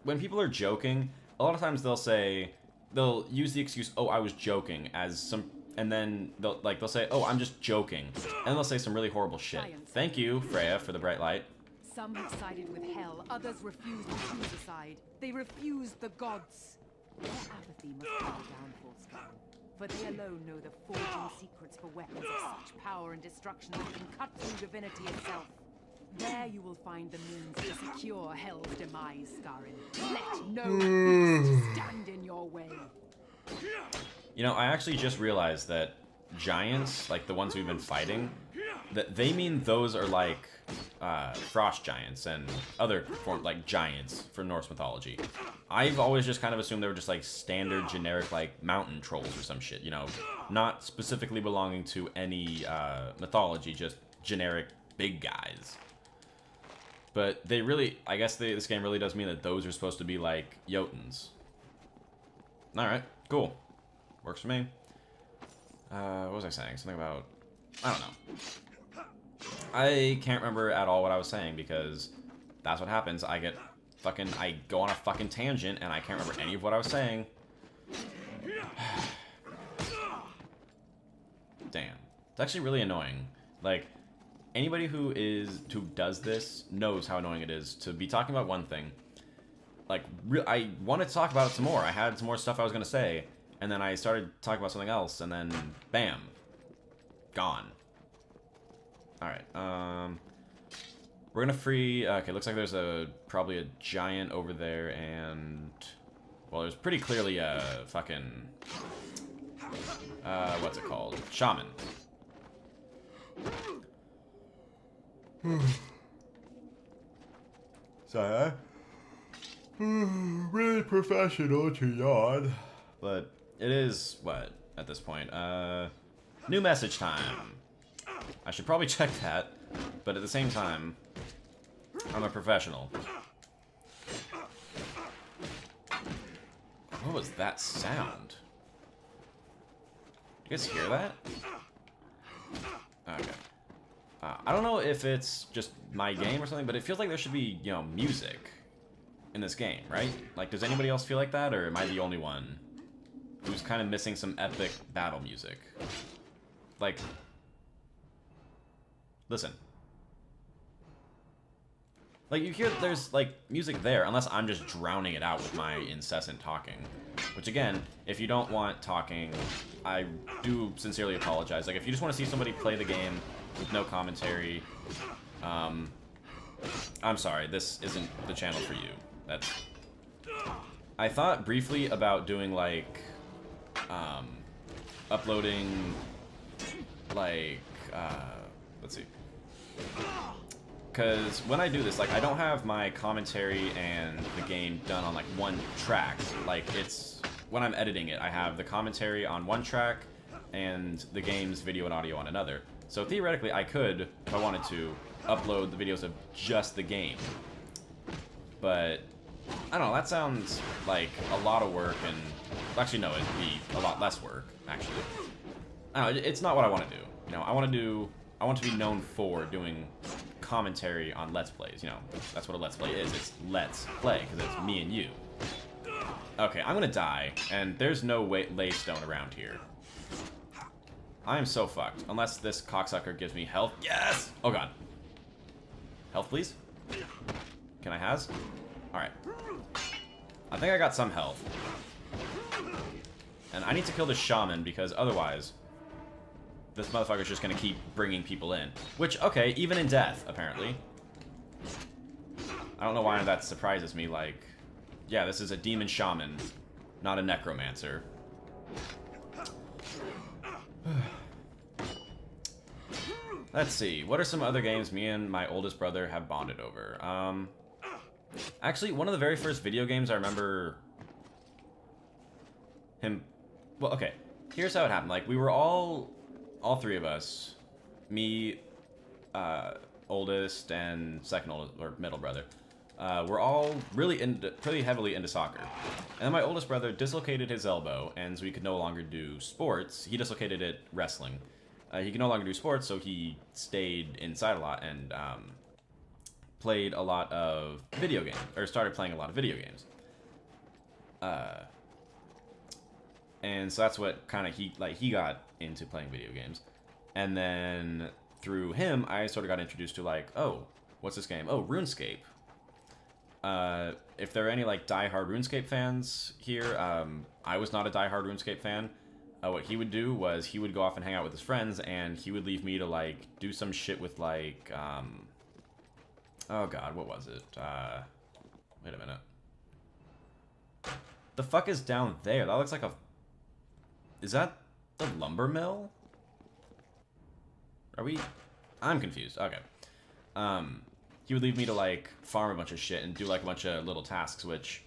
when people are joking, a lot of times they'll use the excuse, "Oh, I was joking," as some, and then they'll say, "Oh, I'm just joking," and they'll say some really horrible shit. Thank you, Freya, for the bright light. Some have sided with hell, others refuse to choose a side. They refuse the gods. Their apathy must be the downfall, Skyrim, for they alone know the forging secrets for weapons of such power and destruction that can cut through divinity itself. There you will find the means to secure hell's demise, Skyrim. Let no beast stand in your way. You know, I actually just realized that giants, like the ones we've been fighting, that they mean those are like frost giants and other form like giants from Norse mythology. I've always just kind of assumed they were just like standard generic like mountain trolls or some shit, you know, not specifically belonging to any mythology, just generic big guys. But they really, I guess this game really does mean that those are supposed to be like Jotuns. Alright, cool. Works for me. What was I saying? Something about, I don't know. I can't remember at all what I was saying because that's what happens. I go on a fucking tangent and I can't remember any of what I was saying. Damn. It's actually really annoying. Like, anybody who does this knows how annoying it is to be talking about one thing. Like, I wanted to talk about it some more. I had some more stuff I was going to say, and then I started talking about something else, and then, bam. Gone. Alright, we're gonna free, okay, looks like there's probably a giant over there, and, well, there's pretty clearly a fucking, what's it called? Shaman. Sorry, really professional to yawn. But it is, what, at this point? New message time. I should probably check that, but at the same time, I'm a professional. What was that sound? You guys hear that? Okay. I don't know if it's just my game or something, but it feels like there should be, you know, music in this game, right? Like, does anybody else feel like that, or am I the only one who's kind of missing some epic battle music? Like, listen. Like, you hear there's, like, music there, unless I'm just drowning it out with my incessant talking. Which, again, if you don't want talking, I do sincerely apologize. Like, if you just want to see somebody play the game with no commentary, I'm sorry, this isn't the channel for you. That's... I thought briefly about doing, like, uploading, like, let's see. Because when I do this, like, I don't have my commentary and the game done on, like, one track. Like, it's... When I'm editing it, I have the commentary on one track and the game's video and audio on another. So theoretically, I could, if I wanted to, upload the videos of just the game. But, I don't know, that sounds like a lot of work, and... Actually, no, it'd be a lot less work, actually. I don't know, it's not what I want to do. You know, I want to be known for doing commentary on Let's Plays, you know. That's what a Let's Play is. It's Let's Play, because it's me and you. Okay, I'm gonna die, and there's no lay stone around here. I am so fucked. Unless this cocksucker gives me health. Yes! Oh god. Health, please? Can I has? Alright. I think I got some health. And I need to kill this shaman, because otherwise... this motherfucker's just gonna keep bringing people in. Which, okay, even in death, apparently. I don't know why that surprises me, like... Yeah, this is a demon shaman, not a necromancer. Let's see, what are some other games me and my oldest brother have bonded over? Actually, one of the very first video games I remember him... Well, okay, here's how it happened. Like, we were all three of us, me, oldest, and second oldest, or middle brother, we're all really pretty heavily into soccer. And then my oldest brother dislocated his elbow, and so he could no longer do sports. He dislocated it wrestling. He could no longer do sports, so he stayed inside a lot and played a lot of video games, or started playing a lot of video games. And so that's what kind of he got into playing video games. And then through him, I sort of got introduced to like, oh, what's this game? Oh, RuneScape. If there are any like diehard RuneScape fans here, I was not a diehard RuneScape fan. What he would do was he would go off and hang out with his friends, and he would leave me to like do some shit with like, oh god, what was it? Wait a minute. The fuck is down there? That looks like a... Is that the lumber mill? Are we... I'm confused. Okay. He would leave me to, like, farm a bunch of shit and do, like, a bunch of little tasks, which...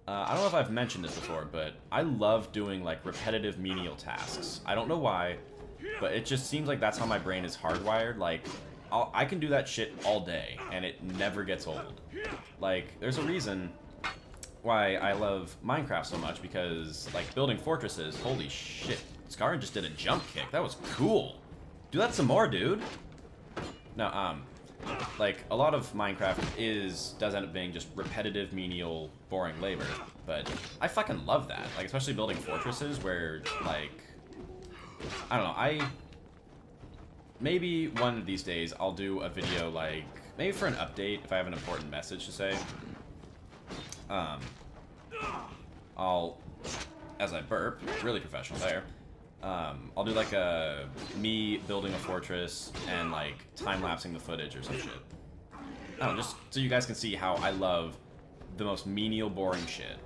I don't know if I've mentioned this before, but I love doing, like, repetitive menial tasks. I don't know why, but it just seems like that's how my brain is hardwired. Like, I can do that shit all day, and it never gets old. Like, there's a reason why I love Minecraft so much, because, like, building fortresses, holy shit. Scarn just did a jump kick. That was cool. Do that some more, dude. No, like, a lot of Minecraft does end up being just repetitive, menial, boring labor, but I fucking love that. Like, especially building fortresses where, like, I don't know, maybe one of these days I'll do a video, like, maybe for an update, if I have an important message to say. I'll, as I burp, really professional there, I'll do like me building a fortress and like time-lapsing the footage or some shit. I don't know, just so you guys can see how I love the most menial, boring shit.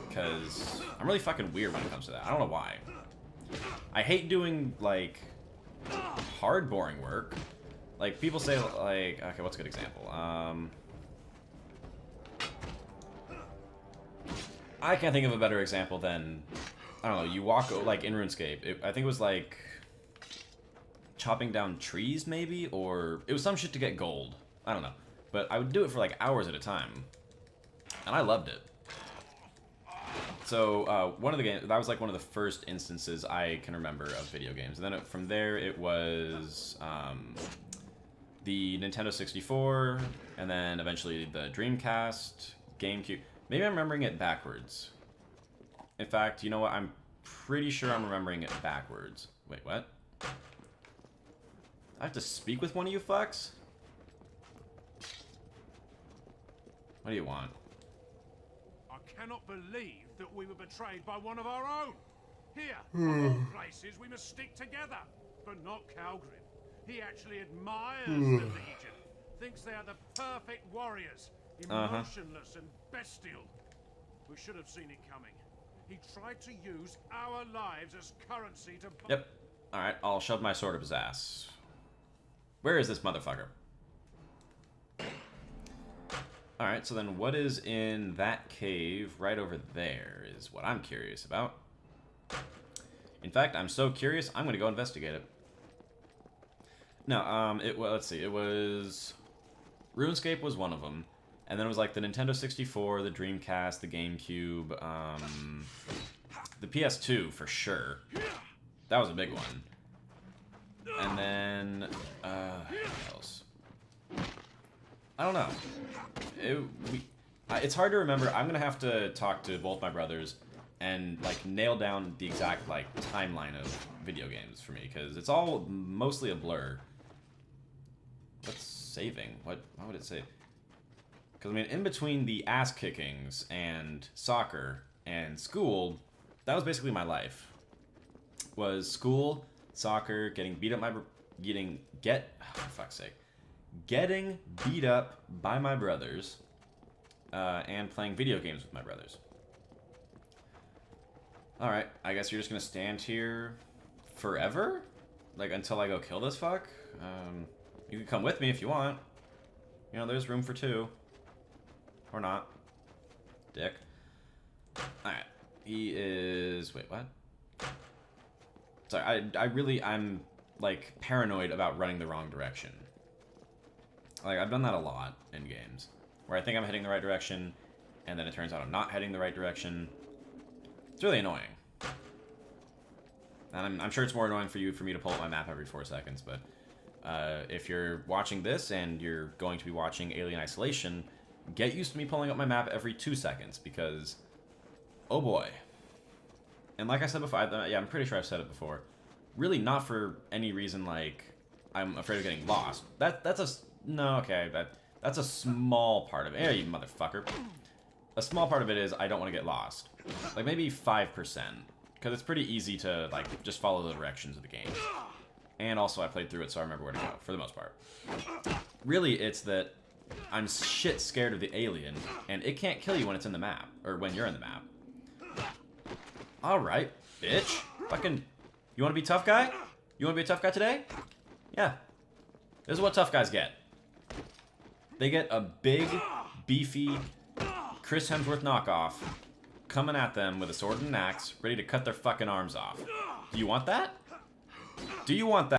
Because I'm really fucking weird when it comes to that. I don't know why. I hate doing like hard, boring work. Like people say like, okay, what's a good example? I can't think of a better example than, I don't know, you walk, like, in RuneScape. I think it was, like, chopping down trees, maybe? Or it was some shit to get gold. I don't know. But I would do it for, like, hours at a time. And I loved it. So, one of the games, that was, like, one of the first instances I can remember of video games. And then from there, it was the Nintendo 64, and then eventually the Dreamcast, GameCube. Maybe I'm remembering it backwards. In fact, you know what? I'm pretty sure I'm remembering it backwards. Wait, what? I have to speak with one of you fucks? What do you want? I cannot believe that we were betrayed by one of our own. Here, of all places, we must stick together. But not Calgrim. He actually admires the Legion. Thinks they are the perfect warriors. Emotionless and bestial. We should have seen it coming. He tried to use our lives as currency to... Yep. Alright, I'll shove my sword up his ass. Where is this motherfucker? Alright, so then what is in that cave right over there is what I'm curious about. In fact, I'm so curious, I'm gonna go investigate it. No, well, let's see, it was... RuneScape was one of them. And then it was like the Nintendo 64, the Dreamcast, the GameCube, the PS2 for sure. That was a big one. And then, what else? I don't know. It's hard to remember. I'm gonna have to talk to both my brothers and like nail down the exact like timeline of video games for me, because it's all mostly a blur. What's saving? Why would it save? Because, I mean, in between the ass-kickings and soccer and school, that was basically my life. Was school, soccer, getting beat up for fuck's sake. Getting beat up by my brothers, and playing video games with my brothers. Alright, I guess you're just gonna stand here forever? Like, until I go kill this fuck? You can come with me if you want. You know, there's room for two. Or not. Dick. Alright. He is... Wait, what? Sorry, I'm, like, paranoid about running the wrong direction. Like, I've done that a lot in games. Where I think I'm heading the right direction, and then it turns out I'm not heading the right direction. It's really annoying. And I'm sure it's more annoying for me to pull up my map every 4 seconds, but... if you're watching this, and you're going to be watching Alien Isolation... Get used to me pulling up my map every 2 seconds, because Oh boy. And like I said before, yeah, I'm pretty sure I've said it before. Really not for any reason like I'm afraid of getting lost. That's a... No, okay, that's a small part of it. Hey, you motherfucker. A small part of it is I don't want to get lost. Like maybe 5%. Because it's pretty easy to like just follow the directions of the game. And also I played through it so I remember where to go, for the most part. Really, it's that I'm shit scared of the alien, and it can't kill you when it's in the map, or when you're in the map. Alright, bitch. Fucking... You wanna be tough guy? You wanna be a tough guy today? Yeah. This is what tough guys get. They get a big, beefy Chris Hemsworth knockoff coming at them with a sword and an axe, ready to cut their fucking arms off. Do you want that? Do you want that?